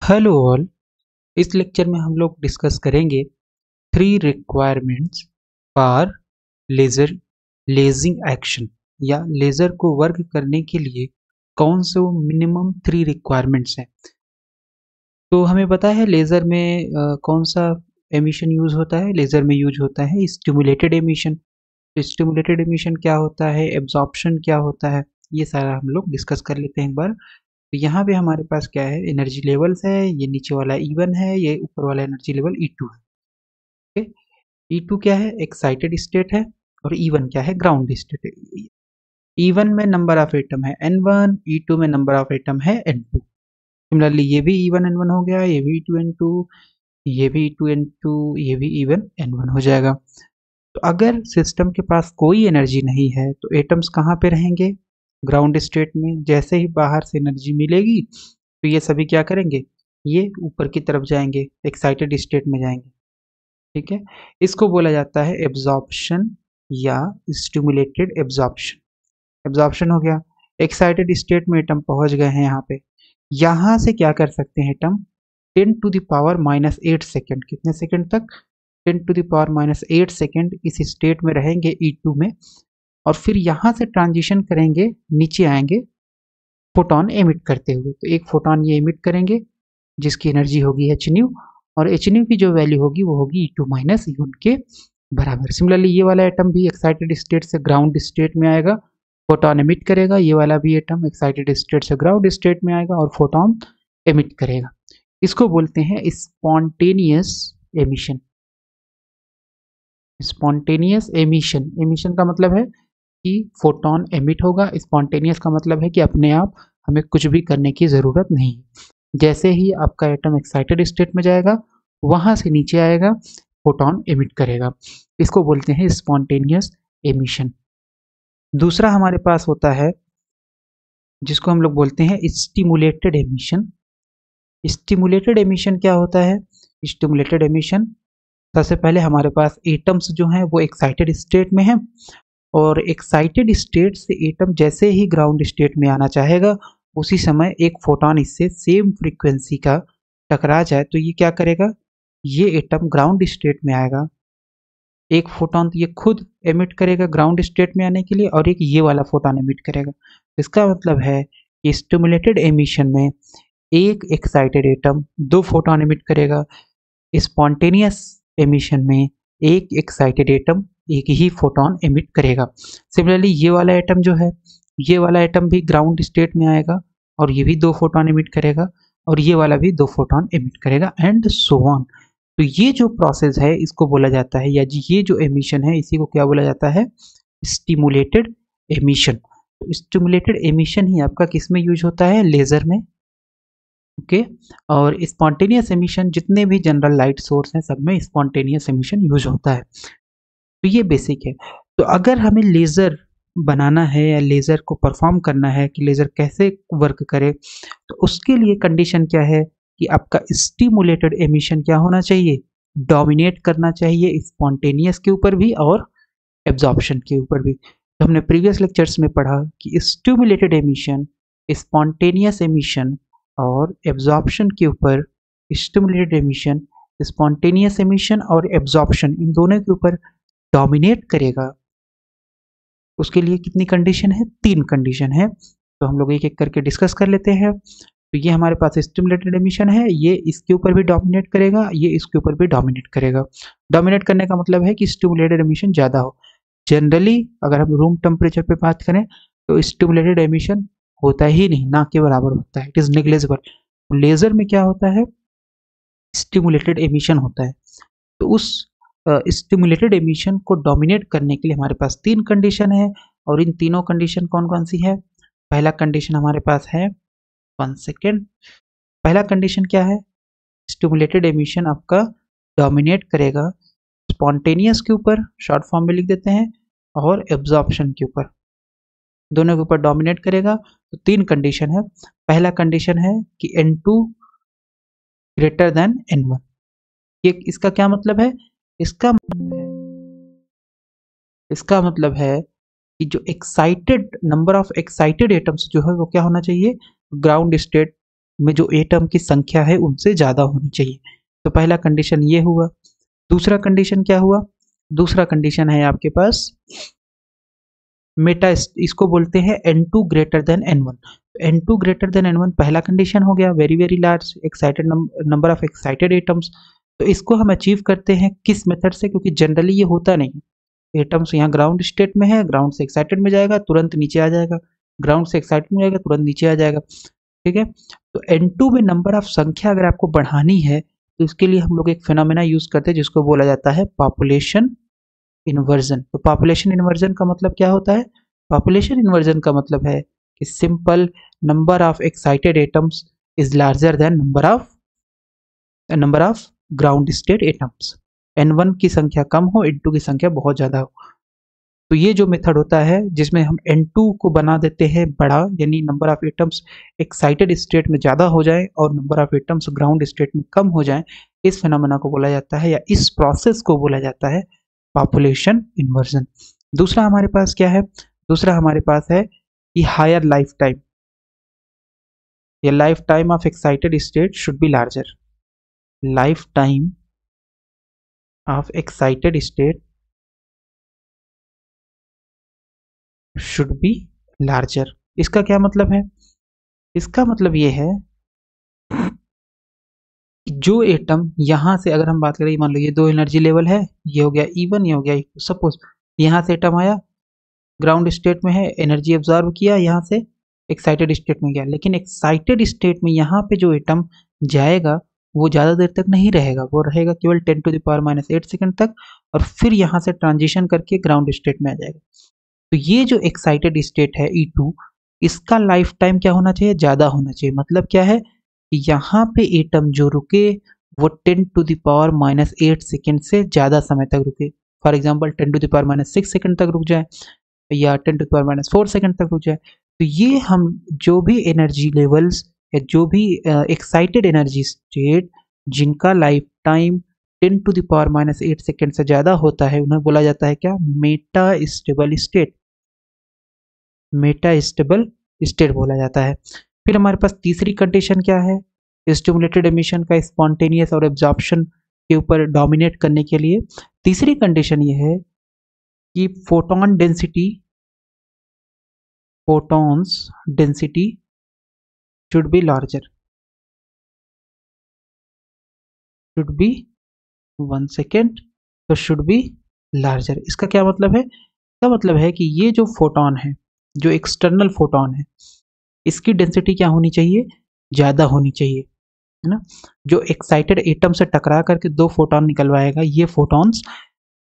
Hello all. इस lecture में हम लोग डिस्कस करेंगे three requirements for laser lasing action या लेजर को वर्क करने के लिए कौन से वो मिनिमम थ्री रिक्वायरमेंट्स हैं। तो हमें पता है लेजर में कौन सा एमिशन यूज होता है। लेजर में यूज होता है स्टिमुलेटेड एमिशन। स्टिमुलेटेड एमिशन क्या होता है, एब्जॉर्प्शन क्या होता है, ये सारा हम लोग डिस्कस कर लेते हैं एक बार। तो यहाँ पे हमारे पास क्या है, एनर्जी लेवल्स है। ये नीचे वाला E1 है, ये ऊपर वाला एनर्जी लेवल E2 है। ओके, E2 क्या है, एक्साइटेड स्टेट है, और E1 क्या है, ग्राउंड स्टेट है। E1 में नंबर ऑफ एटम है N1, E2 में नंबर ऑफ एटम है N2। सिमिलरली ये भी E1 N1 हो गया, ये भी E2 N2, ये भी E2 N2, ये भी E1 N1 हो जाएगा। तो अगर सिस्टम के पास कोई एनर्जी नहीं है तो एटम्स कहाँ पे रहेंगे, ग्राउंड स्टेट में। जैसे ही बाहर से एनर्जी मिलेगी तो ये सभी क्या करेंगे, ये ऊपर की तरफ जाएंगे, एक्साइटेड स्टेट में जाएंगे। ठीक है, इसको बोला जाता है एब्जॉर्प्शन या स्टिमुलेटेड एब्जॉर्प्शन। एब्जॉर्प्शन हो गया, एक्साइटेड स्टेट में एटम पहुंच गए हैं यहाँ पे। यहाँ से क्या कर सकते हैं एटम, 10⁻⁻8 सेकेंड, कितने सेकेंड तक, 10⁻⁻8 सेकेंड इस स्टेट में रहेंगे E2 में। और फिर यहाँ से ट्रांजिशन करेंगे, नीचे आएंगे फोटोन एमिट करते हुए। तो एक फोटोन ये एमिट करेंगे जिसकी एनर्जी होगी hν, और hν की जो वैल्यू होगी वो होगी E2 - E1 के बराबर। सिमिलरली ये वाला एटम भी एक्साइटेड स्टेट से ग्राउंड स्टेट में आएगा, फोटोन एमिट करेगा। ये वाला भी एटम एक्साइटेड स्टेट से ग्राउंड स्टेट में आएगा और फोटोन एमिट करेगा। इसको बोलते हैं spontaneous emission. Spontaneous emission, emission का मतलब है कि फोटोन एमिट होगा, स्पॉन्टेनियस का मतलब है कि अपने आप हमें कुछ भी करने की ज़रूरत नहीं। जैसे ही आपका एटम एक्साइटेड स्टेट में जाएगा, वहां से नीचे आएगा, फोटोन एमिट करेगा। इसको बोलते हैं स्पॉन्टेनियस एमिशन। दूसरा हमारे पास होता है जिसको हम लोग बोलते हैं स्टिमुलेटेड एमिशन। स्टिमुलेटेड एमिशन क्या होता है, स्टिमुलेटेड एमिशन सबसे पहले हमारे पास एटम्स जो हैं वो एक्साइटेड स्टेट में हैं, और एक्साइटेड स्टेट से एटम जैसे ही ग्राउंड स्टेट में आना चाहेगा, उसी समय एक फोटोन इससे सेम फ्रीक्वेंसी का टकरा जाए तो ये क्या करेगा, ये एटम ग्राउंड स्टेट में आएगा। एक फोटोन तो ये खुद एमिट करेगा ग्राउंड स्टेट में आने के लिए, और एक ये वाला फोटोन एमिट करेगा। इसका मतलब है कि स्टिमुलेटेड एमिशन में एक एक्साइटेड एटम दो फोटोन एमिट करेगा, स्पॉन्टेनियस एमिशन में एक एक्साइटेड एटम एक ही फोटोन एमिट करेगा। सिमिलरली ये वाला एटम जो है, ये वाला एटम भी ग्राउंड स्टेट में आएगा और ये भी दो फोटोन एमिट करेगा, और ये वाला भी दो फोटोन एमिट करेगा, एंड सो ऑन। तो ये जो प्रोसेस है इसको बोला जाता है, या ये जो एमिशन है इसी को क्या बोला जाता है, स्टिमुलेटेड एमिशन। तो स्टिमुलेटेड एमिशन ही आपका किस में यूज होता है, लेजर में। ओके, और स्पॉन्टेनियस एमिशन जितने भी जनरल लाइट सोर्स हैं सब में स्पॉन्टेनियस एमिशन यूज होता है। तो ये बेसिक है। तो अगर हमें लेज़र बनाना है या लेज़र को परफॉर्म करना है कि लेज़र कैसे वर्क करे, तो उसके लिए कंडीशन क्या है कि आपका स्टिमुलेटेड एमिशन क्या होना चाहिए, डोमिनेट करना चाहिए स्पॉन्टेनियस के ऊपर भी और एब्जॉर्प्शन के ऊपर भी। तो हमने प्रीवियस लेक्चर्स में पढ़ा कि स्टिमुलेटेड एमिशन, स्पॉन्टेनियस एमिशन और एब्जॉर्प्शन के ऊपर, स्टिमुलेटेड एमिशन, स्पॉन्टेनियस एमिशन और एब्जॉर्प्शन, इन दोनों के ऊपर डोमिनेट करेगा। उसके लिए कितनी कंडीशन है, तीन कंडीशन है। तो हम लोग एक एक करके डिस्कस कर लेते हैं। तो ये हमारे पास स्टिमुलेटेड एमिशन है, ये इसके ऊपर भी डोमिनेट करेगा, ये इसके ऊपर भी डोमिनेट करेगा। डोमिनेट करने का मतलब है कि स्टिमुलेटेड एमिशन ज़्यादा हो। जनरली अगर हम रूम टेम्परेचर पे बात करें तो स्टिमुलेटेड एमिशन होता ही नहीं, ना के बराबर होता है, इट इज़ नेग्लिजिबल। लेज़र में क्या होता है, स्टिमुलेटेड एमिशन होता है। तो उस स्टिमुलेटेड एमिशन को डोमिनेट करने के लिए हमारे पास तीन कंडीशन है, और इन तीनों कंडीशन कौन कौन सी है। पहला कंडीशन हमारे पास है, 1 सेकेंड, पहला कंडीशन क्या है, स्टिमुलेटेड एमिशन आपका डोमिनेट करेगा स्पॉन्टेनियस के ऊपर, शॉर्ट फॉर्म में लिख देते हैं, और एब्जॉर्प्शन के ऊपर, दोनों के ऊपर डोमिनेट करेगा। तो तीन कंडीशन है। पहला कंडीशन है कि N2 ग्रेटर देन N1। ये इसका क्या मतलब है, इसका मतलब है कि जो excited number of excited atoms जो है वो क्या होना चाहिए, ग्राउंड स्टेट में जो एटम की संख्या है उनसे ज़्यादा होनी चाहिए। तो पहला कंडीशन ये हुआ। दूसरा कंडीशन क्या हुआ? दूसरा कंडीशन है आपके पास मेटा, इसको बोलते हैं N2 greater than N1। N2 greater than N1 पहला कंडीशन हो गया, very very large excited number of excited atoms. तो इसको हम अचीव करते हैं किस मेथड से? क्योंकि जनरली ये होता नहीं, एटम्स यहाँ ग्राउंड स्टेट में है, ग्राउंड से एक्साइटेड में जाएगा तुरंत नीचे आ जाएगा, ग्राउंड से एक्साइटेड में जाएगा तुरंत नीचे आ जाएगा, ठीक है। तो N2 में नंबर ऑफ संख्या अगर आपको बढ़ानी है तो इसके लिए हम लोग एक फिनोमेना यूज करते हैं जिसको बोला जाता है पॉपुलेशन इन्वर्जन। तो पॉपुलेशन इन्वर्जन का मतलब क्या होता है? पॉपुलेशन इन्वर्जन का मतलब है कि simple number of excited atoms is larger than number of ground state atoms. N1 की संख्या कम हो, N2 की संख्या बहुत ज़्यादा हो। तो ये जो मेथड होता है जिसमें हम N2 को बना देते हैं बड़ा, यानी number of atoms excited state में ज़्यादा हो जाए और number of atoms ground state में कम हो जाए, इस फिनोमेना को बोला जाता है या इस प्रोसेस को बोला जाता है पॉपुलेशन इन्वर्जन। दूसरा हमारे पास क्या है? दूसरा हमारे पास है कि हायर लाइफ टाइम या life time of excited state should be larger. Life time of excited state should be larger. इसका क्या मतलब है? इसका मतलब ये है कि जो एटम यहाँ से, अगर हम बात करें, मान लो ये दो एनर्जी लेवल है, ये हो गया E1, ये हो गया E2। सपोज यहाँ से एटम आया, ग्राउंड स्टेट में है, एनर्जी एब्जॉर्ब किया, यहाँ से एक्साइटेड स्टेट में गया, लेकिन एक्साइटेड स्टेट में यहाँ पे जो एटम जाएगा वो ज़्यादा देर तक नहीं रहेगा, वो रहेगा केवल 10⁻⁸ सेकंड तक, और फिर यहाँ से ट्रांजिशन करके ग्राउंड स्टेट में आ जाएगा। तो ये जो एक्साइटेड स्टेट है E2, इसका लाइफ टाइम क्या होना चाहिए? ज़्यादा होना चाहिए। मतलब क्या है कि यहाँ पे एटम जो रुके वो 10⁻⁸ सेकंड से ज़्यादा समय तक रुके। फॉर एग्जाम्पल 10⁻⁶ सेकंड तक रुक जाए या 10⁻⁴ सेकंड तक रुक जाए। तो ये हम जो भी एनर्जी लेवल्स या जो भी एक्साइटेड एनर्जी स्टेट जिनका लाइफ टाइम 10⁻⁸ सेकंड से ज़्यादा होता है उन्हें बोला जाता है क्या? Meta stable state. Meta stable state बोला जाता है। फिर हमारे पास तीसरी कंडीशन क्या है? स्टिमुलेटेड एमिशन का स्पॉन्टेनियस और एब्जॉर्प्शन के ऊपर डोमिनेट करने के लिए तीसरी कंडीशन ये है कि photons density should be larger, should be 1 second, तो शुड बी लार्जर। इसका क्या मतलब है? इसका मतलब है कि ये जो फोटॉन है, जो एक्सटर्नल फोटॉन है, इसकी डेंसिटी क्या होनी चाहिए? ज़्यादा होनी चाहिए, है ना। जो एक्साइटेड एटम से टकरा करके दो फोटॉन निकलवाएगा, ये फोटॉन्स,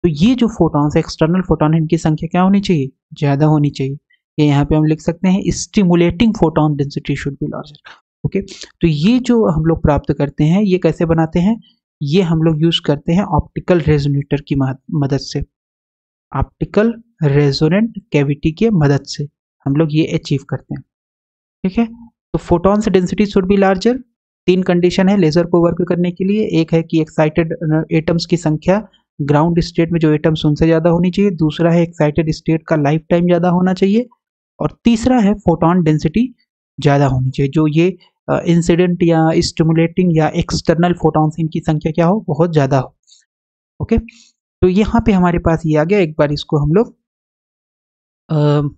तो ये जो फोटॉन्स एक्सटर्नल फोटॉन है इनकी संख्या क्या होनी चाहिए? ज़्यादा होनी चाहिए। ये यहाँ पे हम लिख सकते हैं stimulating photon density should be larger. Okay, तो ये जो हम लोग प्राप्त करते हैं ये कैसे बनाते हैं? ये हम लोग यूज करते हैं ऑप्टिकल रेजोनेटर की मदद से। ऑप्टिकल रेजोनेंट कैविटी के मदद से हम लोग ये अचीव करते हैं, ठीक है। तो फोटॉन से density should be larger. 3 condition है लेजर को वर्क करने के लिए। एक है कि एक्साइटेड एटम्स की संख्या ग्राउंड स्टेट में जो एटम्स उनसे ज़्यादा होनी चाहिए, दूसरा है एक्साइटेड स्टेट का लाइफ टाइम ज़्यादा होना चाहिए, और तीसरा है फोटॉन डेंसिटी ज़्यादा होनी चाहिए। जो ये इंसिडेंट या स्टिमुलेटिंग या एक्सटर्नल फोटॉन्स इनकी संख्या क्या हो? बहुत ज़्यादा हो। ओके, तो यहाँ पे हमारे पास ये आ गया। एक बार इसको हम लोग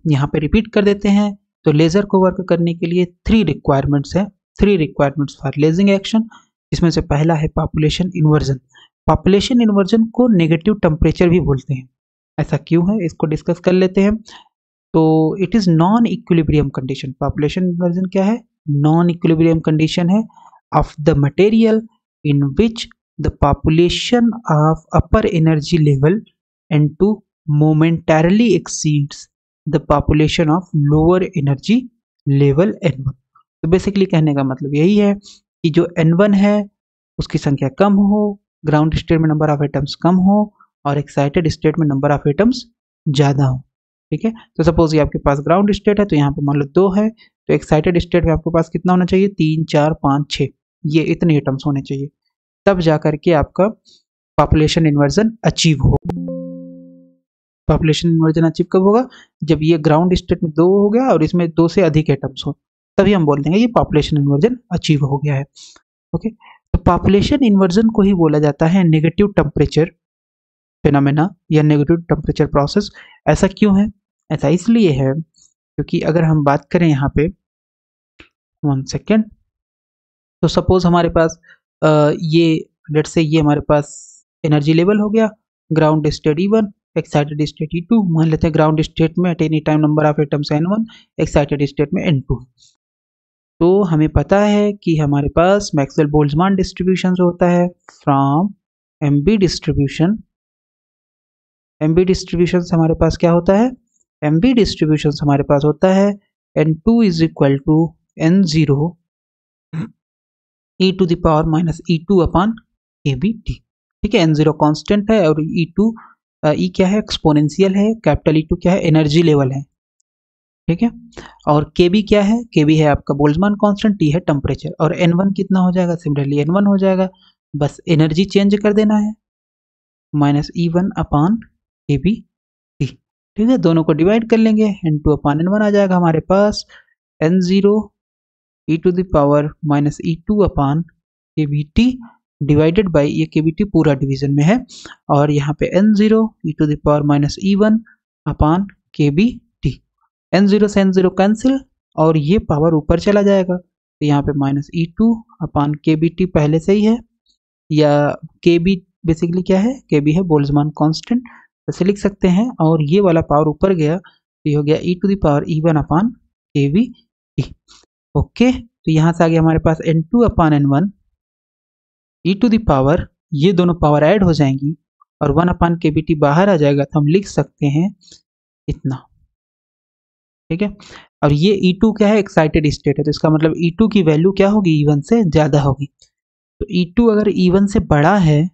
यहाँ पे रिपीट कर देते हैं। तो लेज़र को वर्क करने के लिए 3 रिक्वायरमेंट्स है, 3 रिक्वायरमेंट्स फॉर लेजिंग एक्शन। इसमें से पहला है पॉपुलेशन इन्वर्जन। पॉपुलेशन इन्वर्जन को नेगेटिव टेम्परेचर भी बोलते हैं। ऐसा क्यों है, इसको डिस्कस कर लेते हैं। तो it is non equilibrium condition. Population inversion क्या है? नॉन इक्विलिब्रियम कंडीशन है of the material in which the population of upper energy level N2 momentarily exceeds the population of lower energy level N1। तो basically कहने का मतलब यही है कि जो N1 है उसकी संख्या कम हो, ग्राउंड स्टेट में नंबर ऑफ एटम्स कम हो, और एक्साइटेड स्टेट में नंबर ऑफ एटम्स ज़्यादा हो, ठीक है। तो सपोज ये आपके पास ग्राउंड स्टेट है, तो यहाँ पे मान लो 2 है, तो एक्साइटेड स्टेट में आपके पास कितना होना चाहिए? 3, 4, 5, 6, ये इतने एटम्स होने चाहिए, तब जा करके आपका पॉपुलेशन इन्वर्जन अचीव हो। पॉपुलेशन इन्वर्जन अचीव कब होगा? जब ये ग्राउंड स्टेट में 2 हो गया और इसमें 2 से अधिक एटम्स हो। तभी हम बोल देंगे ये पॉपुलेशन इन्वर्जन अचीव हो गया है। ओके, तो पॉपुलेशन इन्वर्जन को ही बोला जाता है नेगेटिव टेम्परेचर फिनोमेना या नेगेटिव टेम्परेचर प्रोसेस। ऐसा क्यों है? ऐसा इसलिए है क्योंकि अगर हम बात करें यहाँ पे 1 सेकेंड, तो सपोज हमारे पास ये लेट्स से ये हमारे पास एनर्जी लेवल हो गया, ground state E1, excited state E2। मान लेते हैं ग्राउंड स्टेट में at any time number of atoms N1, excited state में N2। तो हमें पता है कि हमारे पास मैक्सवेल बोल्ट्जमान डिस्ट्रीब्यूशन होता है from MB distribution. MB distribution से हमारे पास क्या होता है? MB डिस्ट्रीब्यूशन से हमारे पास होता है N2 is equal to N0 e to the power minus E2 upon KBT। ठीक है, N0 कांस्टेंट है और E2 E क्या है? एक्सपोनेंशियल है। कैपिटल E2 क्या है? एनर्जी लेवल है। ठीक है, और KB क्या है? KB है आपका बोल्ट्जमान कांस्टेंट, T है टेम्परेचर, और N1 कितना हो जाएगा? सिमिलरली N1 हो जाएगा, बस एनर्जी चेंज कर देना है, माइनस E1 अपॉन KBT। ठीक है, दोनों को डिवाइड कर लेंगे, N2 अपॉन N1 आ जाएगा हमारे पास N0 e to the power minus E2 upon KBT divided by, ये KBT पूरा डिवीजन में है, और यहाँ पे N0 e to the power minus E1 upon KBT। N0 से N0 कैंसिल और ये पावर ऊपर चला जाएगा, तो यहाँ पे माइनस E2 अपॉन KBT पहले से ही है, या KB बेसिकली क्या है? KB है बोल्ट्जमान कांस्टेंट, वैसे लिख सकते हैं, और ये वाला पावर ऊपर गया तो ये हो गया e to the power E1 upon KBT। Okay, तो यहाँ से आगे हमारे पास N2 upon N1 e to the power, ये दोनों पावर ऐड हो जाएंगी और 1 अपॉन KBT बाहर आ जाएगा, तो हम लिख सकते हैं इतना। ठीक है, और ये E2 क्या है? एक्साइटेड स्टेट है, तो इसका मतलब E2 की वैल्यू क्या होगी? E1 से ज़्यादा होगी। तो E2 अगर E1 से बड़ा है,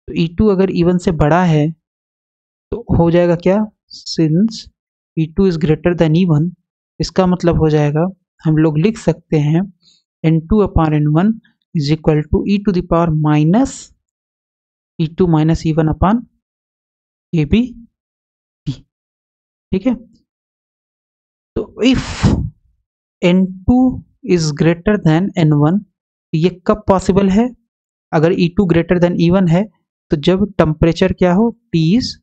तो E2 अगर E1 से बड़ा है तो हो जाएगा क्या? Since E2 is greater than E1, इसका मतलब हो जाएगा हम लोग लिख सकते हैं N2 upon N1 is equal to e to the power minus E2 minus E1 upon KBT। ठीक है, तो if N2 is greater than N1, ये कब पॉसिबल है? अगर E2 ग्रेटर देन E1 है तो जब टेम्परेचर क्या हो? T is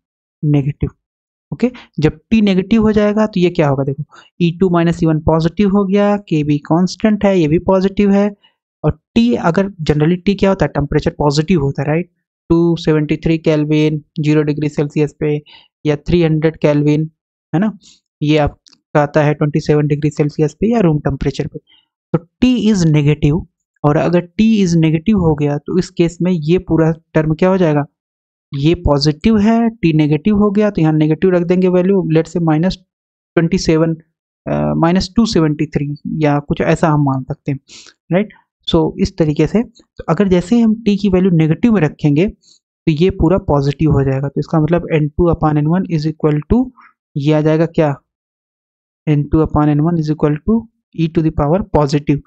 negative. ओके, जब T नेगेटिव हो जाएगा तो ये क्या होगा? देखो, E2 माइनस E1 पॉजिटिव हो गया, KB कांस्टेंट है, ये भी पॉजिटिव है, और T अगर जनरली T क्या होता है? टेम्परेचर पॉजिटिव होता है, राइट? 273 केल्विन 0 डिग्री सेल्सियस पे, या 300 केल्विन, है ना, ये आपका आता है 27 डिग्री सेल्सियस पे या रूम टेम्परेचर पे। तो T इज नेगेटिव, और अगर T इज नेगेटिव हो गया तो इस केस में ये पूरा टर्म क्या हो जाएगा? ये पॉजिटिव है, T नेगेटिव हो गया तो यहाँ नेगेटिव रख देंगे वैल्यू, लेट से माइनस 27 माइनस 273 या कुछ ऐसा हम मान सकते हैं, राइट? सो इस तरीके से, तो अगर जैसे ही हम T की वैल्यू नेगेटिव में रखेंगे तो ये पूरा पॉजिटिव हो जाएगा, तो इसका मतलब N2 upon N1 is equal to, ये आ जाएगा क्या? N2 upon N1 is equal to e to the power positive.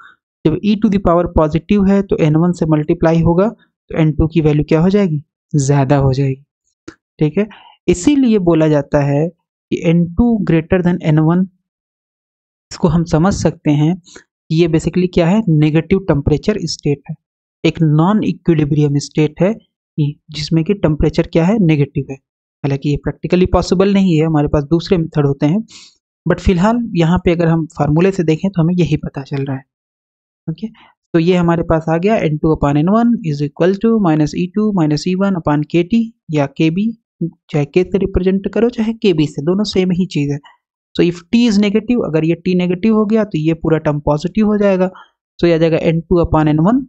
जब e to the power positive है तो N1 से मल्टीप्लाई होगा, तो N2 की वैल्यू क्या हो जाएगी? ज़्यादा हो जाएगी। ठीक है, इसीलिए बोला जाता है कि N2 ग्रेटर देन N1, इसको हम समझ सकते हैं कि ये बेसिकली क्या है? नेगेटिव टेम्परेचर स्टेट है, एक नॉन इक्विलिब्रियम स्टेट है जिसमें कि टेम्परेचर क्या है? नेगेटिव है। हालांकि ये प्रैक्टिकली पॉसिबल नहीं है, हमारे पास दूसरे मेथड होते हैं, बट फिलहाल यहाँ पे अगर हम फार्मूले से देखें तो हमें यही पता चल रहा है। ओके, तो ये हमारे पास आ गया N2 upon N1 is equal to minus E2 minus E1 upon KT या KB, चाहे K से रिप्रेजेंट करो चाहे KB से, दोनों सेम ही चीज़ है। So if T is negative, अगर ये T नेगेटिव हो गया तो ये पूरा टर्म पॉजिटिव हो जाएगा, तो ये आ जाएगा N2 अपॉन N1,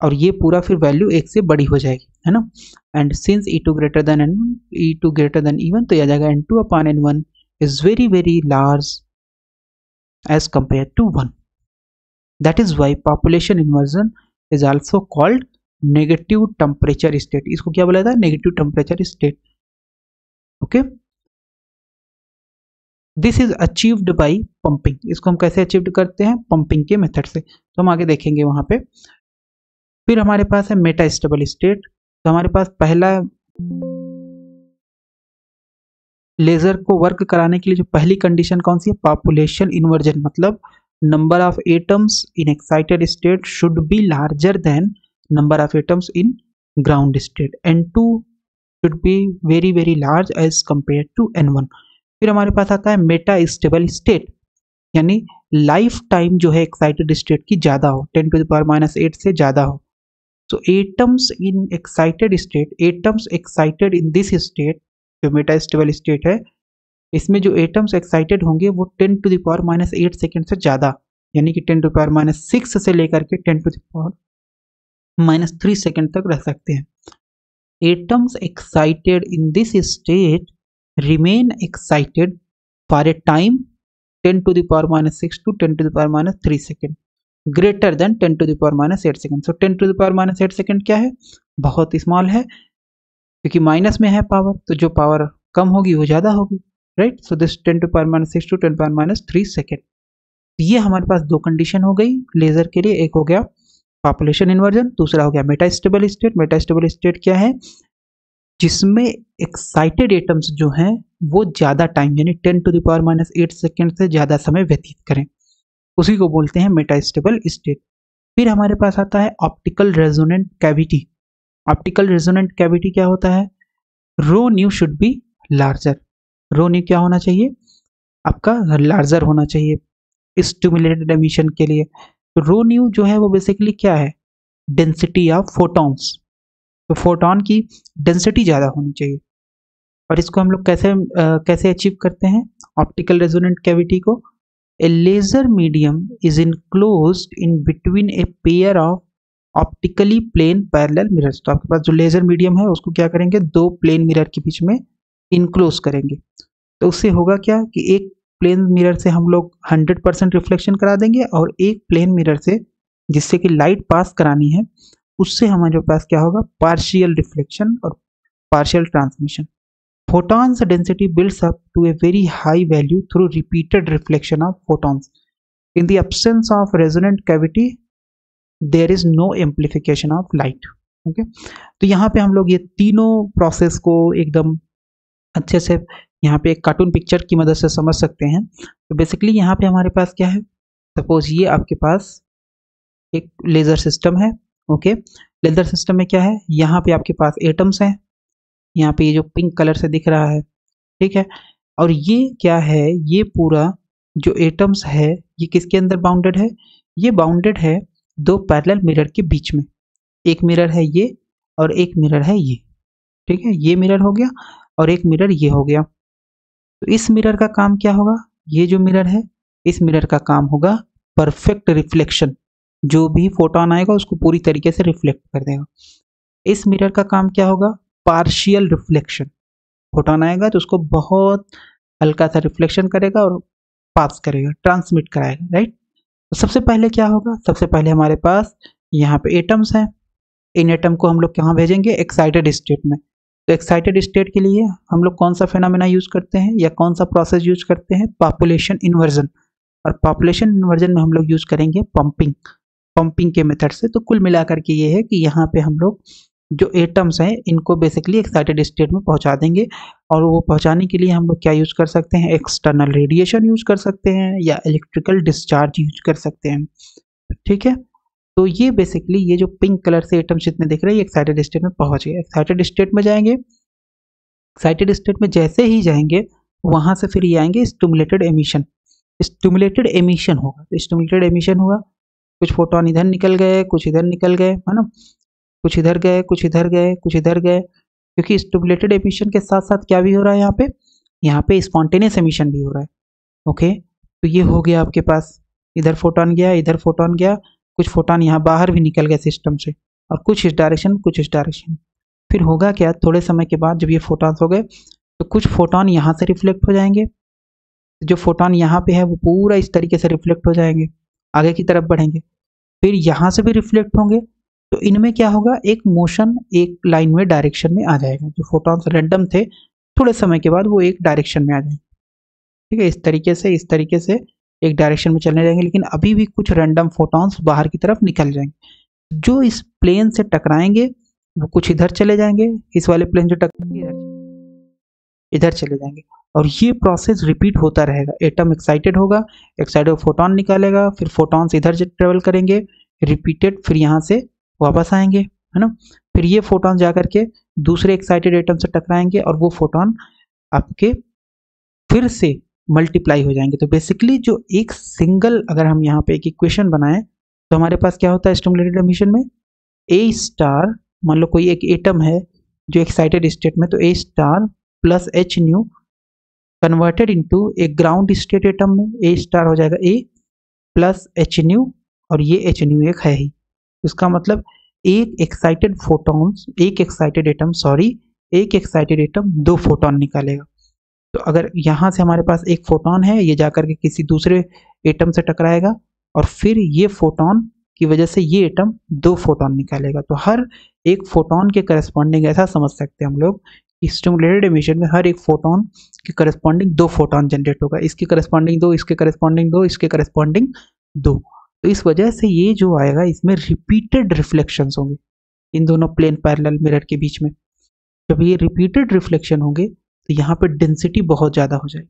और ये पूरा फिर वैल्यू 1 से बड़ी हो जाएगी, है ना। And since E2 greater than N1, E2 greater than E1, तो ये आ जाएगा N2 upon N1 is very very large as compared to 1. That is why population inversion is also called negative temperature state. इसको क्या बोला था? negative temperature state. Okay, this is achieved by pumping. इसको हम कैसे अचीव करते हैं? Pumping के मेथड से, तो हम आगे देखेंगे वहां पे। फिर हमारे पास है मेटा स्टेबल स्टेट। तो हमारे पास पहला लेजर को वर्क कराने के लिए जो पहली कंडीशन कौन सी है, पॉपुलेशन इन्वर्जन, मतलब number of atoms in excited state should be larger than number of atoms in ground state, N2 should be very very large as compare to N1। फिर हमारे पास आता है मेटा स्टेबल स्टेट, यानी lifetime जो है excited state की ज़्यादा हो, 10⁻⁸ से ज़्यादा हो। So atoms in excited state, atoms excited in this state, जो मेटा स्टेबल स्टेट है, इसमें जो एटम्स एक्साइटेड होंगे वो 10⁻⁸ सेकेंड से ज़्यादा, यानी कि 10⁻⁶ से लेकर के 10⁻³ सेकेंड तक रह सकते हैं। Atoms excited in this state remain excited for a time 10⁻⁶ to 10⁻³ second greater than 10⁻⁸ second. So 10⁻⁸ second क्या है, बहुत स्मॉल है, क्योंकि माइनस में है पावर, तो जो पावर कम होगी वो ज़्यादा होगी, right. So this 10⁻⁶ to 10⁻³ second. ये हमारे पास दो कंडीशन हो गई लेजर के लिए, एक हो गया पॉपुलेशन इन्वर्जन, दूसरा हो गया मेटास्टेबल स्टेट। मेटास्टेबल स्टेट क्या है, जिसमें एक्साइटेड एटम्स जो हैं वो ज़्यादा टाइम यानी 10⁻⁸ सेकेंड से ज़्यादा समय व्यतीत करें, उसी को बोलते हैं मेटास्टेबल स्टेट। फिर हमारे पास आता है optical resonant cavity. Optical resonant cavity क्या होता है, rho nu should be larger. Rho nu क्या होना चाहिए, आपका लार्जर होना चाहिए स्टिमुलेटेड एमिशन के लिए। तो रो न्यू जो है वो बेसिकली क्या है, डेंसिटी ऑफ फोटॉन्स, तो फोटॉन की डेंसिटी ज़्यादा होनी चाहिए। और इसको हम लोग कैसे अचीव करते हैं ऑप्टिकल रेजोनेंट कैविटी को, A laser medium is enclosed in between a pair of optically plane parallel mirrors। तो आपके पास जो लेजर मीडियम है उसको क्या करेंगे, दो प्लेन मिरर के बीच में इनक्लोज करेंगे। तो उससे होगा क्या कि एक प्लेन मिरर से हम लोग 100% रिफ्लेक्शन करा देंगे, और एक प्लेन मिरर से जिससे कि लाइट पास करानी है उससे हमारे पास क्या होगा, पार्शियल रिफ्लेक्शन और partial transmission. Photons density builds up to a very high value through repeated reflection of photons. In the absence of resonant cavity, there is no amplification of light. Okay? तो यहाँ पे हम लोग ये तीनों process को एकदम अच्छे से यहाँ पे एक कार्टून पिक्चर की मदद से समझ सकते हैं। तो बेसिकली यहाँ पे हमारे पास क्या है, सपोज ये आपके पास एक लेज़र सिस्टम है। ओके, लेज़र सिस्टम में क्या है, यहाँ पे आपके पास एटम्स हैं, यहाँ पे ये जो पिंक कलर से दिख रहा है, ठीक है। और ये क्या है, ये पूरा जो एटम्स है ये किसके अंदर बाउंडेड है, ये बाउंडेड है दो पैरेलल मिरर के बीच में। एक मिरर है ये और एक मिरर है ये, ठीक है। ये मिरर हो गया और एक मिरर ये हो गया। तो इस मिरर का काम क्या होगा, ये जो मिरर है इस मिरर का काम होगा परफेक्ट रिफ्लेक्शन, जो भी फोटोन आएगा उसको पूरी तरीके से रिफ्लेक्ट कर देगा। इस मिरर का काम क्या होगा, पार्शियल रिफ्लेक्शन, फोटोन आएगा तो उसको बहुत हल्का सा रिफ्लेक्शन करेगा और पास करेगा, ट्रांसमिट कराएगा, राइट। तो सबसे पहले क्या होगा, सबसे पहले हमारे पास यहाँ पे एटम्स हैं, इन एटम को हम लोग कहाँ भेजेंगे, एक्साइटेड स्टेट में। तो एक्साइटेड स्टेट के लिए हम लोग कौन सा फेनोमेना यूज करते हैं या कौन सा प्रोसेस यूज करते हैं, पॉपुलेशन इन्वर्जन। और पॉपुलेशन इन्वर्जन में हम लोग यूज करेंगे पंपिंग के मेथड से। तो कुल मिलाकर के ये है कि यहाँ पे हम लोग जो एटम्स हैं इनको बेसिकली एक्साइटेड स्टेट में पहुंचा देंगे, और वो पहुंचाने के लिए हम लोग क्या यूज कर सकते हैं, एक्सटर्नल रेडिएशन यूज कर सकते हैं या इलेक्ट्रिकल डिस्चार्ज यूज कर सकते हैं, ठीक है। तो ये बेसिकली ये जो पिंक कलर से एटम्स जितने दिख रहे हैं ये एक्साइटेड स्टेट में पहुंच गए। एक्साइटेड स्टेट में जाएंगे, एक्साइटेड स्टेट में जैसे ही जाएंगे वहां से फिर ये आएंगे स्टिमुलेटेड एमिशन। स्टिमुलेटेड एमिशन होगा, तो स्टिमुलेटेड एमिशन हुआ, कुछ फोटोन इधर निकल गए, कुछ इधर निकल गए, है ना, कुछ इधर गए, कुछ इधर गए, कुछ इधर गए, क्योंकि स्टिमुलेटेड एमिशन के साथ साथ क्या भी हो रहा है यहाँ पे स्पॉन्टेनियस एमिशन भी हो रहा है। ओके, तो ये हो गया आपके पास, इधर फोटोन गया, इधर फोटोन गया, कुछ फोटोन यहाँ बाहर भी निकल गए सिस्टम से, और कुछ इस डायरेक्शन, कुछ इस डायरेक्शन। फिर होगा क्या, थोड़े समय के बाद जब ये फोटोन्स हो गए तो कुछ फोटोन यहाँ से रिफ्लेक्ट हो जाएंगे, जो फोटोन यहाँ पे है वो पूरा इस तरीके से रिफ्लेक्ट हो जाएंगे, आगे की तरफ बढ़ेंगे, फिर यहाँ से भी रिफ्लेक्ट होंगे। तो इनमें क्या होगा, एक मोशन एक लाइन में डायरेक्शन में आ जाएगा। जो फोटॉन्स रैंडम थे थोड़े समय के बाद वो एक डायरेक्शन में आ जाएंगे, ठीक है। इस तरीके से एक डायरेक्शन में चलने रहेंगे, लेकिन अभी भी कुछ रैंडम फोटॉन्स बाहर की तरफ निकल जाएंगे। जो इस प्लेन से टकराएंगे वो कुछ इधर चले जाएंगे, इस वाले प्लेन जो टकराएंगे इधर इधर चले जाएंगे और ये प्रोसेस रिपीट होता रहेगा। एटम एक्साइटेड होगा, एक्साइटेड फोटोन निकालेगा, फिर फोटॉन्स इधर ट्रेवल करेंगे रिपीटेड, फिर यहाँ से वापस आएंगे, है ना। फिर ये फोटॉन जा करके दूसरे एक्साइटेड एटम से टकराएंगे और वो फोटॉन आपके फिर से मल्टीप्लाई हो जाएंगे। तो बेसिकली जो एक सिंगल, अगर हम यहाँ पे एक इक्वेशन बनाएं तो हमारे पास क्या होता है स्टिमुलेटेड एमिशन में, ए स्टार, मान लो कोई एक एटम है जो एक्साइटेड स्टेट में, तो A star plus H nu converted into एक ग्राउंड स्टेट एटम में ए स्टार हो जाएगा ए प्लस एच न्यू, और ये एच न्यू एक है ही। इसका मतलब एक एक्साइटेड फोटॉन्स, एक एक्साइटेड एटम, सॉरी एक एक्साइटेड एटम दो फोटॉन निकालेगा। तो अगर यहाँ से हमारे पास एक फोटॉन है, ये जाकर के किसी दूसरे एटम से टकराएगा और फिर ये फोटॉन की वजह से ये एटम दो फोटॉन निकालेगा। तो हर एक फोटॉन के करस्पॉन्डिंग, ऐसा समझ सकते हैं हम लोग कि स्टिमुलेटेड एमिशन में हर एक फोटॉन के करस्पॉन्डिंग दो फोटॉन जनरेट होगा, इसके करस्पॉन्डिंग दो, इसके करस्पॉन्डिंग दो, इसके करस्पॉन्डिंग दो। तो इस वजह से ये जो आएगा इसमें रिपीटेड रिफ्लेक्शंस होंगे इन दोनों प्लेन पैरेलल मिरर के बीच में। जब ये रिपीटेड रिफ्लेक्शन होंगे तो यहाँ पे डेंसिटी बहुत ज़्यादा हो जाएगी,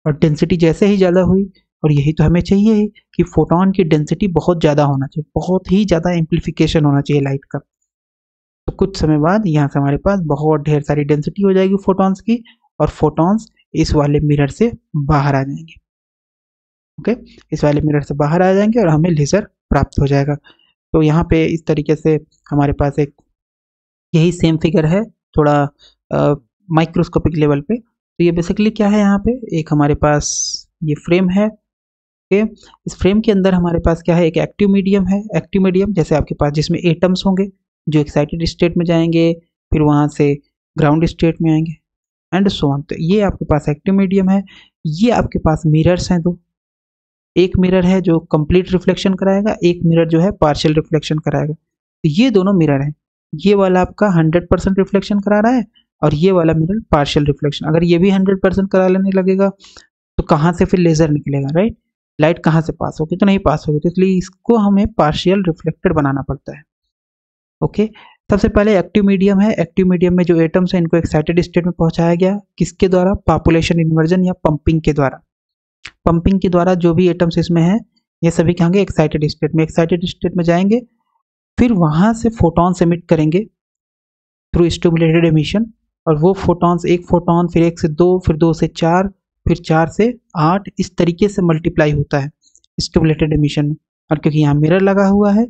और डेंसिटी जैसे ही ज़्यादा हुई, और यही तो हमें चाहिए कि फोटॉन की डेंसिटी बहुत ज़्यादा होना चाहिए, बहुत ही ज़्यादा एम्प्लीफिकेशन होना चाहिए लाइट का। तो कुछ समय बाद यहाँ से हमारे पास बहुत ढेर सारी डेंसिटी हो जाएगी फोटॉन्स की, और फोटॉन्स इस वाले मिरर से बाहर आ जाएंगे। ओके, इस वाले मिरर से बाहर आ जाएंगे और हमें लेज़र प्राप्त हो जाएगा। तो यहाँ पे इस तरीके से हमारे पास एक यही सेम फिगर है, थोड़ा माइक्रोस्कोपिक लेवल पे। तो ये बेसिकली क्या है, यहाँ पे एक हमारे पास ये फ्रेम है। ओके, इस फ्रेम के अंदर हमारे पास क्या है, एक एक्टिव मीडियम है। एक्टिव मीडियम जैसे आपके पास जिसमें एटम्स होंगे जो एक्साइटेड स्टेट में जाएंगे, फिर वहाँ से ग्राउंड स्टेट में आएंगे एंड सो ऑन। तो ये आपके पास एक्टिव मीडियम है। ये आपके पास मिरर्स हैं दो, एक मिरर है जो कंप्लीट रिफ्लेक्शन कराएगा, एक मिरर जो है पार्शियल रिफ्लेक्शन कराएगा। तो ये दोनों मिरर हैं, ये वाला आपका 100% रिफ्लेक्शन करा रहा है और ये वाला मिरर पार्शियल रिफ्लेक्शन। अगर ये भी 100% करा लेने लगेगा तो कहाँ से फिर लेजर निकलेगा, राइट। लाइट कहाँ से पास होगी, तो नहीं पास होगी, तो इसलिए इसको हमें पार्शियल रिफ्लेक्टेड बनाना पड़ता है। ओके, सबसे पहले एक्टिव मीडियम है। एक्टिव मीडियम में जो एटम्स हैं इनको एक्साइटेड स्टेट में पहुंचाया गया, किसके द्वारा, पॉपुलेशन इन्वर्जन या पंपिंग के द्वारा। पंपिंग के द्वारा जो भी एटम्स इसमें हैं ये सभी कहेंगे एक्साइटेड स्टेट में, एक्साइटेड स्टेट में जाएंगे, फिर वहां से फोटॉन्स एमिट करेंगे थ्रू स्टिमुलेटेड एमिशन, और वो फोटॉन्स, एक फोटॉन फिर एक से दो, फिर दो से चार, फिर चार से आठ, इस तरीके से मल्टीप्लाई होता है स्टिमुलेटेड एमिशन में। और क्योंकि यहाँ मिरर लगा हुआ है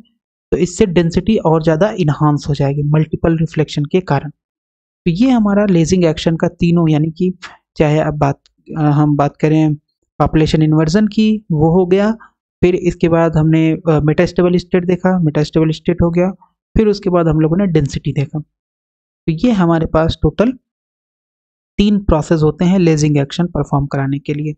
तो इससे डेंसिटी और ज़्यादा इन्हांस हो जाएगी मल्टीपल रिफ्लेक्शन के कारण। तो ये हमारा लेजिंग एक्शन का तीनों, यानी कि चाहे अब हम बात करें पॉपुलेशन इन्वर्जन की, वो हो गया, फिर इसके बाद हमने मेटास्टेबल स्टेट देखा, मेटास्टेबल स्टेट हो गया, फिर उसके बाद हम लोगों ने डेंसिटी देखा। तो ये हमारे पास टोटल 3 प्रोसेस होते हैं लेजिंग एक्शन परफॉर्म कराने के लिए।